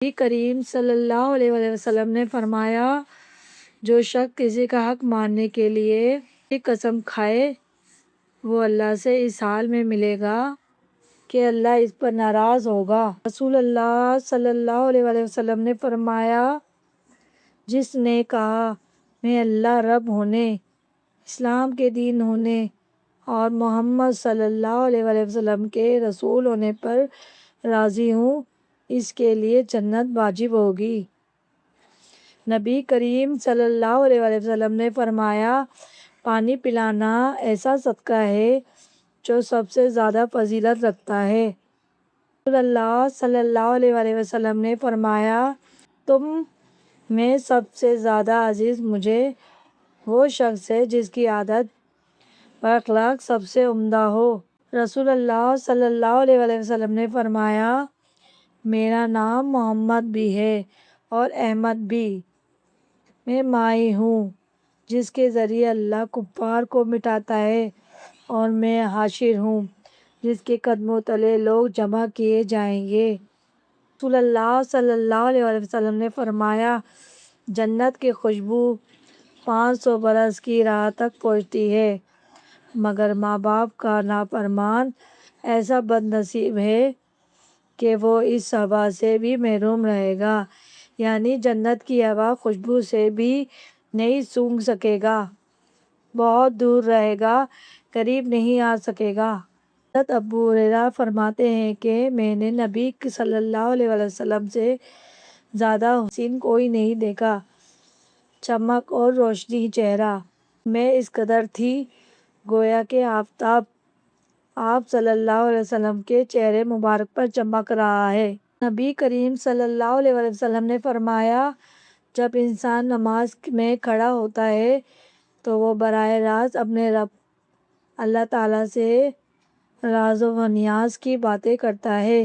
نبی کریم صلی اللہ علیہ وسلم نے فرمایا، جو شخص کسی کا حق ماننے کے لیے قسم کھائے وہ اللہ سے اس حال میں ملے گا کہ اللہ اس پر ناراض ہوگا۔ رسول اللہ صلی اللہ علیہ وسلم نے فرمایا، جس نے کہا میں اللہ رب ہونے، اسلام کے دین ہونے اور محمد صلی اللہ علیہ وسلم کے رسول ہونے پر راضی ہوں، اس کے لیے جنت واجب ہوگی۔ نبی کریم صلی اللہ علیہ وسلم نے فرمایا، پانی پلانا ایسا صدقہ ہے جو سب سے زیادہ فضیلت رکھتا ہے۔ رسول اللہ صلی اللہ علیہ وسلم نے فرمایا، تم میں سب سے زیادہ عزیز مجھے وہ شخص ہے جس کی عادت و اخلاق سب سے عمدہ ہو۔ رسول اللہ صلی اللہ علیہ وسلم نے فرمایا، میرا نام محمد بھی ہے اور احمد بھی، میں ماہی ہوں جس کے ذریعے اللہ کفار کو مٹاتا ہے، اور میں حاشر ہوں جس کے قدموں تلے لوگ جمع کیے جائیں گے۔ رسول اللہ صلی اللہ علیہ وسلم نے فرمایا، جنت کی خوشبو 500 برس کی راہ تک پہنچتی ہے، مگر ماں باپ کا نافرمان ایسا بد نصیب ہے کہ وہ اس ہوا سے بھی محروم رہے گا، یعنی جنت کی ہوا خوشبو سے بھی نہیں سونگھ سکے گا، بہت دور رہے گا، قریب نہیں آ سکے گا۔ حضرت ابو ہریرہ فرماتے ہیں کہ میں نے نبی صلی اللہ علیہ وسلم سے زیادہ حسین کوئی نہیں دیکھا، چمک اور روشنی چہرہ میں اس قدر تھی گویا کہ آفتاب آپ صلی اللہ علیہ وسلم کے چہرے مبارک پر چمک رہا ہے۔ نبی کریم صلی اللہ علیہ وسلم نے فرمایا، جب انسان نماز میں کھڑا ہوتا ہے تو وہ براہ راست اپنے رب اللہ تعالیٰ سے راز و نیاز کی باتیں کرتا ہے۔